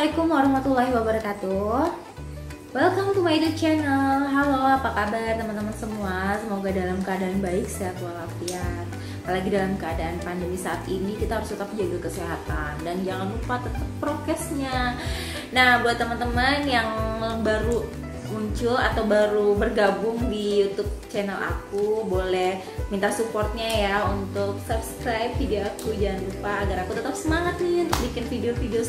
Assalamualaikum warahmatullahi wabarakatuh. Welcome to my YouTube channel. Halo, apa kabar teman-teman semua? Semoga dalam keadaan baik, sehat walafiat. Apalagi dalam keadaan pandemi saat ini, kita harus tetap jaga kesehatan dan jangan lupa tetap prokesnya. Nah, buat teman-teman yang baru muncul atau baru bergabung di YouTube channel aku, boleh minta supportnya ya untuk subscribe video aku. Jangan lupa agar aku tetap semangat nih untuk bikin video-video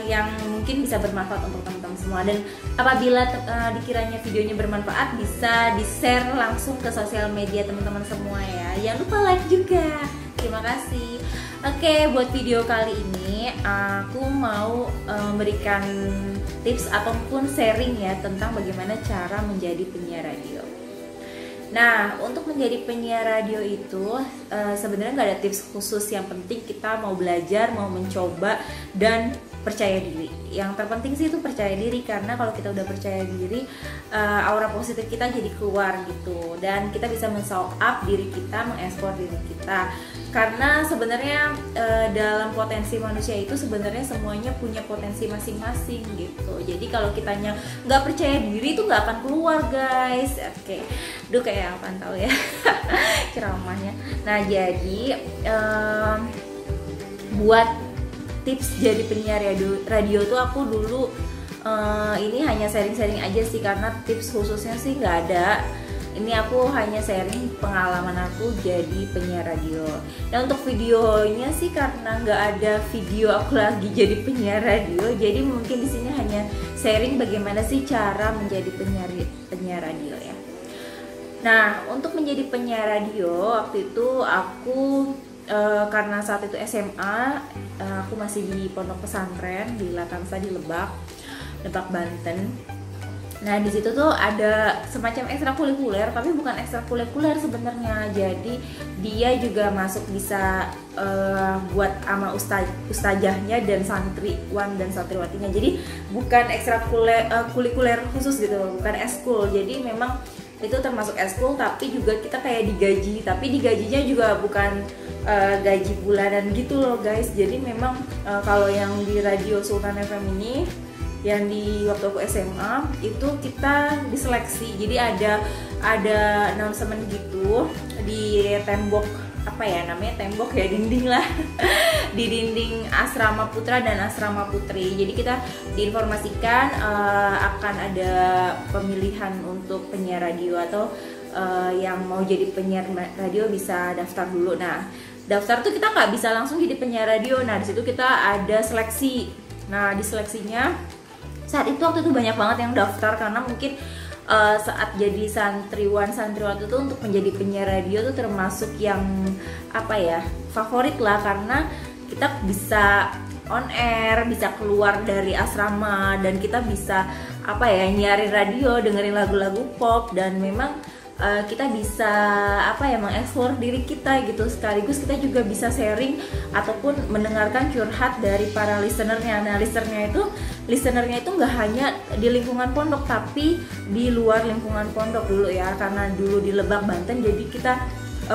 yang mungkin bisa bermanfaat untuk teman-teman semua. Dan apabila dikiranya videonya bermanfaat, bisa di-share langsung ke sosial media teman-teman semua ya. Jangan lupa like juga. Terima kasih. Oke, buat video kali ini aku mau memberikan tips ataupun sharing ya tentang bagaimana cara menjadi penyiar radio. Nah, untuk menjadi penyiar radio itu sebenarnya nggak ada tips khusus. Yang penting kita mau belajar, mau mencoba, dan percaya diri. Yang terpenting sih itu percaya diri, karena kalau kita udah percaya diri, aura positif kita jadi keluar gitu, dan kita bisa men-show up diri kita, mengekspor diri kita. Karena sebenarnya dalam potensi manusia itu sebenarnya semuanya punya potensi masing-masing gitu. Jadi kalau kitanya nggak percaya diri itu nggak akan keluar, guys. Oke, duh kayak apaan tahu ya ceramahnya. Nah, jadi buat tips jadi penyiar radio tuh aku dulu ini hanya sharing-sharing aja sih, karena tips khususnya sih nggak ada. Ini aku hanya sharing pengalaman aku jadi penyiar radio. Nah, untuk videonya sih karena nggak ada video aku lagi jadi penyiar radio, jadi mungkin di sini hanya sharing bagaimana sih cara menjadi penyiar radio ya. Nah, untuk menjadi penyiar radio waktu itu aku karena saat itu SMA, aku masih di pondok pesantren di Latansa di Lebak Banten. Nah, di situ tuh ada semacam ekstrakurikuler, tapi bukan ekstrakurikuler sebenarnya. Jadi dia juga masuk bisa buat sama ustazahnya dan santriwan dan santriwatinya. Jadi bukan ekstrakurikuler khusus gitu, bukan eskul. Jadi memang itu termasuk eskul, tapi juga kita kayak digaji, tapi digajinya juga bukan gaji bulanan gitu loh, guys. Jadi memang kalau yang di Radio Sultan FM ini, yang di waktu aku SMA itu kita diseleksi. Jadi ada announcement gitu di tembok, apa ya namanya, tembok ya, dinding lah di dinding asrama putra dan asrama putri. Jadi kita diinformasikan akan ada pemilihan untuk penyiar radio, atau yang mau jadi penyiar radio bisa daftar dulu. Nah, daftar tuh kita nggak bisa langsung jadi penyiar radio. Nah, di situ kita ada seleksi. Nah, di seleksinya saat itu waktu itu banyak banget yang daftar, karena mungkin saat jadi santriwati itu untuk menjadi penyiar radio tuh termasuk yang apa ya, favorit lah, karena kita bisa on air, bisa keluar dari asrama, dan kita bisa apa ya, nyiarin radio, dengerin lagu-lagu pop, dan memang kita bisa apa ya, mengeksplor diri kita gitu. Sekaligus kita juga bisa sharing ataupun mendengarkan curhat dari para listenernya. Nah, listenernya itu nggak hanya di lingkungan pondok, tapi di luar lingkungan pondok dulu ya, karena dulu di Lebak Banten, jadi kita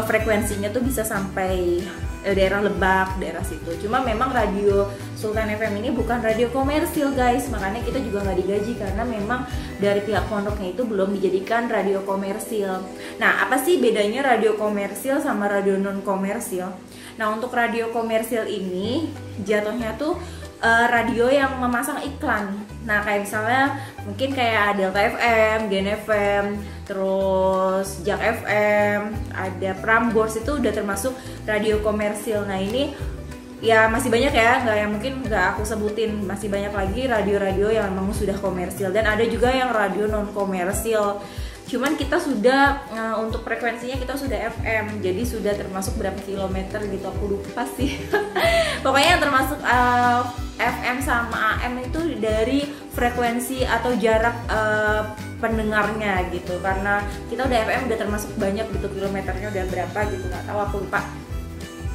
frekuensinya tuh bisa sampai daerah Lebak, daerah situ. Cuma memang Radio Sultan FM ini bukan radio komersil, guys. Makanya kita juga nggak digaji, karena memang dari pihak pondoknya itu belum dijadikan radio komersil. Nah, apa sih bedanya radio komersil sama radio non komersil? Nah, untuk radio komersil ini jatuhnya tuh radio yang memasang iklan. Nah, kayak misalnya mungkin kayak Delta FM, Gen FM, terus Jak FM, ada Prambors, itu udah termasuk radio komersil. Nah, ini ya masih banyak ya, nggak yang mungkin nggak aku sebutin, masih banyak lagi radio-radio yang memang sudah komersil, dan ada juga yang radio non komersil. Cuman kita sudah untuk frekuensinya kita sudah FM, jadi sudah termasuk berapa kilometer gitu, aku lupa sih. Pokoknya yang termasuk FM sama AM itu dari frekuensi atau jarak pendengarnya gitu. Karena kita udah FM udah termasuk banyak gitu, kilometernya udah berapa gitu, nggak tahu, aku lupa.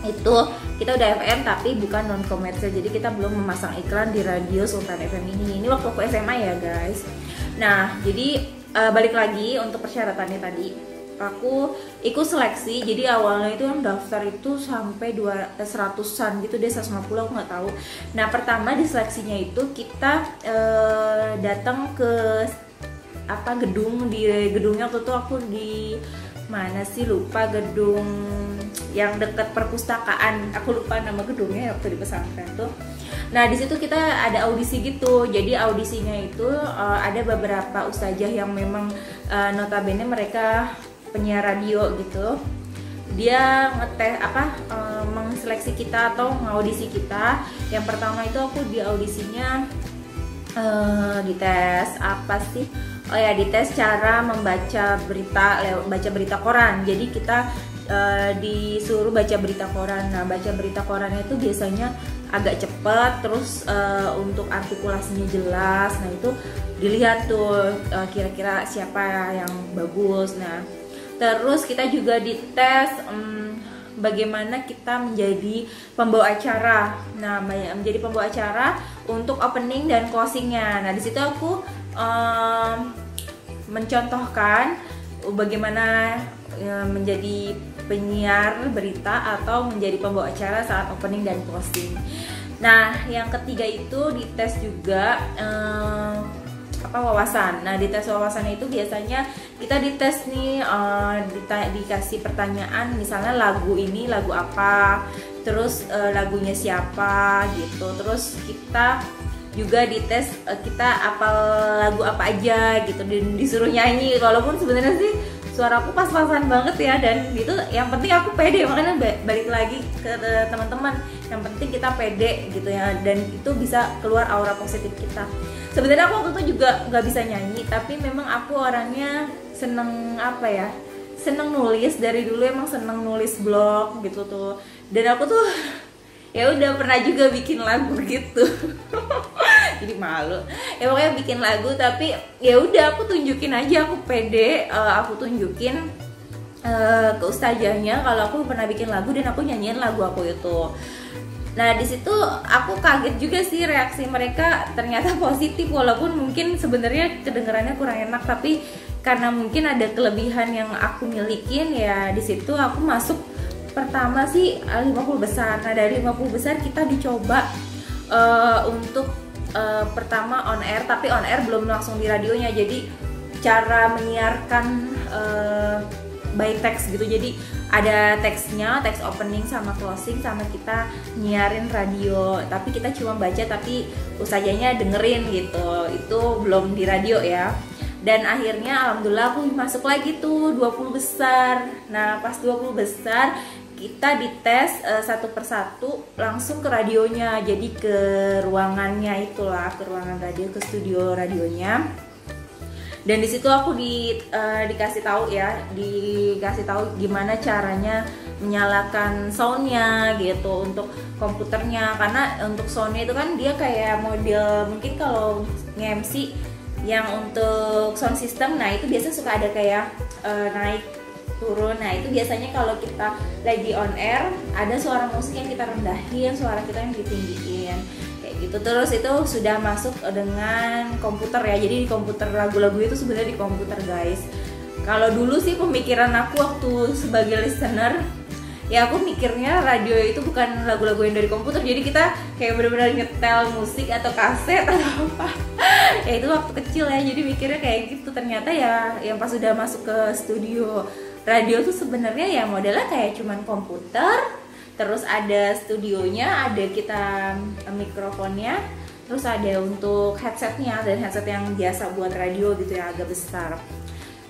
Itu kita udah FM tapi bukan non komersil, jadi kita belum memasang iklan di Radio Sultan FM ini. Ini waktu aku SMA ya, guys. Nah, jadi balik lagi untuk persyaratannya tadi. aku ikut seleksi. Jadi awalnya itu yang daftar itu sampai 200-an gitu deh, 150 aku nggak tahu. Nah pertama di seleksinya itu kita datang ke gedung, di gedungnya waktu itu aku di mana sih lupa, gedung yang dekat perpustakaan, aku lupa nama gedungnya waktu di pesantren tuh. Nah di situ kita ada audisi gitu. Jadi audisinya itu ada beberapa ustazah yang memang notabene mereka penyiar radio gitu. Dia ngetes mengseleksi kita atau ngaudisi kita. Yang pertama itu aku di audisinya dites apa sih? Oh ya, dites cara membaca berita lewat baca berita koran. Jadi kita disuruh baca berita koran. Nah baca berita korannya itu biasanya agak cepat, terus untuk artikulasinya jelas. Nah itu dilihat tuh kira-kira siapa yang bagus. Nah terus kita juga dites bagaimana kita menjadi pembawa acara. Nah menjadi pembawa acara untuk opening dan closingnya. Nah di situ aku mencontohkan bagaimana menjadi penyiar berita atau menjadi pembawa acara saat opening dan closing. Nah, yang ketiga itu dites juga wawasan. Nah, di tes wawasan itu biasanya kita dites nih dikasih pertanyaan, misalnya lagu ini lagu apa, terus lagunya siapa gitu. Terus kita juga dites kita apal lagu apa aja gitu, dan disuruh nyanyi. Walaupun sebenarnya sih suaraku pas-pasan banget ya, dan itu yang penting aku pede. Makanya balik lagi ke teman-teman, yang penting kita pede gitu ya, dan itu bisa keluar aura positif kita. Sebenarnya aku waktu itu juga nggak bisa nyanyi, tapi memang aku orangnya seneng seneng nulis. Dari dulu emang seneng nulis blog gitu tuh, dan aku tuh ya udah pernah juga bikin lagu gitu. Jadi malu ya, pokoknya bikin lagu. Tapi ya udah aku tunjukin aja, aku pede, aku tunjukin ke ustazahnya kalau aku pernah bikin lagu dan aku nyanyiin lagu aku itu. Nah di situ aku kaget juga sih reaksi mereka, ternyata positif. Walaupun mungkin sebenarnya kedengarannya kurang enak, tapi karena mungkin ada kelebihan yang aku milikin ya, di situ aku masuk pertama sih 50 besar. Nah dari 50 besar kita dicoba untuk pertama on air, tapi on air belum langsung di radionya. Jadi cara menyiarkan by text gitu. Jadi ada teksnya, teks opening sama closing, sama kita nyiarin radio. Tapi kita cuma baca, tapi ustazahnya dengerin gitu. Itu belum di radio ya. Dan akhirnya alhamdulillah aku masuk lagi tuh 20 besar. Nah pas 20 besar kita dites satu persatu langsung ke radionya. Jadi ke ruangannya itulah, ke ruangan radio, ke studio radionya. Dan di situ aku dikasih tahu gimana caranya menyalakan soundnya gitu untuk komputernya. Karena untuk soundnya itu kan dia kayak model, mungkin kalau nge-MC yang untuk sound system, nah itu biasanya suka ada kayak naik turun. Nah itu biasanya kalau kita lagi on air ada suara musik yang kita rendahin, suara kita yang ditinggiin kayak gitu. Terus itu sudah masuk dengan komputer ya. Jadi di komputer, lagu-lagu itu sebenarnya di komputer guys. Kalau dulu sih pemikiran aku waktu sebagai listener ya, aku mikirnya radio itu bukan lagu-lagu yang dari komputer. Jadi kita kayak benar-benar nyetel musik atau kaset atau apa. Ya itu waktu kecil ya, jadi mikirnya kayak gitu. Ternyata ya yang pas sudah masuk ke studio radio tuh sebenarnya ya modelnya kayak cuman komputer, terus ada studionya, ada kita mikrofonnya, terus ada untuk headsetnya, dan headset yang biasa buat radio gitu yang agak besar.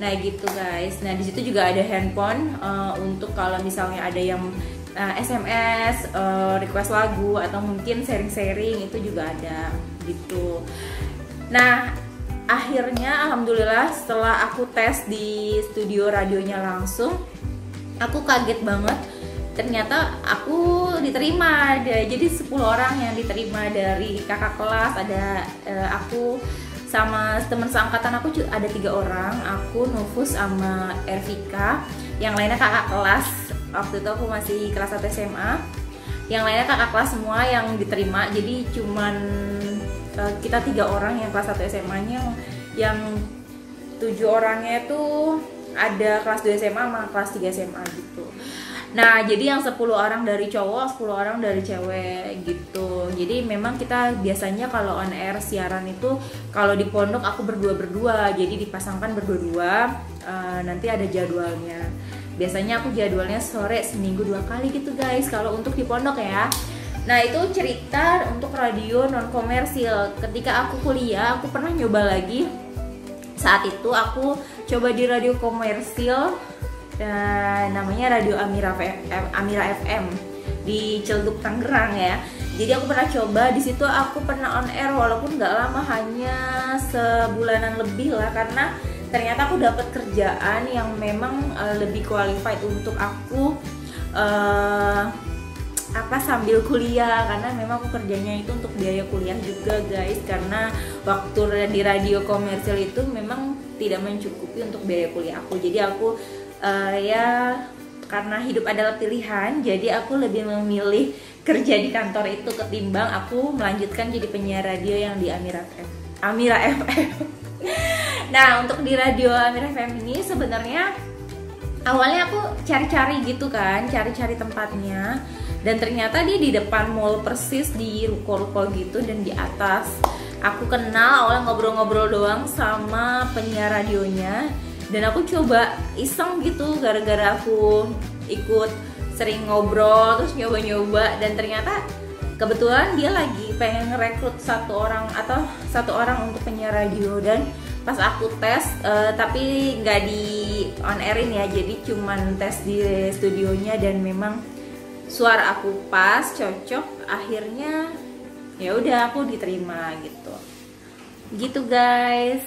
Nah gitu guys. Nah di situ juga ada handphone untuk kalau misalnya ada yang SMS, request lagu atau mungkin sharing-sharing, itu juga ada gitu. Nah akhirnya alhamdulillah setelah aku tes di studio radionya langsung, aku kaget banget. Ternyata aku diterima. Jadi 10 orang yang diterima dari kakak kelas. Ada aku sama teman seangkatan aku ada 3 orang, aku, Nufus, sama Ervika. Yang lainnya kakak kelas. Waktu itu aku masih kelas 1 SMA. Yang lainnya kakak kelas semua yang diterima. Jadi cuman kita 3 orang yang kelas 1 SMA-nya, yang 7 orangnya itu ada kelas 2 SMA sama kelas 3 SMA gitu. Nah, jadi yang 10 orang dari cowok, 10 orang dari cewek gitu. Jadi memang kita biasanya kalau on air siaran itu, kalau di pondok aku berdua-berdua, jadi dipasangkan berdua-dua, nanti ada jadwalnya. Biasanya aku jadwalnya sore seminggu 2 kali gitu guys, kalau untuk di pondok ya. Nah, itu cerita untuk radio non komersil. Ketika aku kuliah, aku pernah nyoba lagi. Saat itu aku coba di radio komersil, dan namanya Radio Amira FM di Ciledug Tangerang ya. Jadi aku pernah coba di situ, aku pernah on air walaupun nggak lama, hanya sebulanan lebih lah, karena ternyata aku dapat kerjaan yang memang lebih qualified untuk aku sambil kuliah, karena memang aku kerjanya itu untuk biaya kuliah juga guys, karena waktu di radio komersil itu memang tidak mencukupi untuk biaya kuliah aku. Jadi aku ya karena hidup adalah pilihan, jadi aku lebih memilih kerja di kantor itu ketimbang aku melanjutkan jadi penyiar radio yang di Amira FM. Nah, untuk di radio Amira FM ini sebenarnya awalnya aku cari-cari gitu kan, cari-cari tempatnya, dan ternyata dia di depan mall persis, di ruko-ruko gitu, dan di atas. Aku kenal, awalnya ngobrol-ngobrol doang sama penyiar radionya, dan aku coba iseng gitu, gara-gara aku ikut sering ngobrol, terus nyoba-nyoba, dan ternyata kebetulan dia lagi pengen ngerekrut satu orang untuk penyiar radio. Dan pas aku tes, tapi nggak di on airin ya, jadi cuman tes di studionya, dan memang suara aku pas, cocok, akhirnya ya udah aku diterima gitu guys.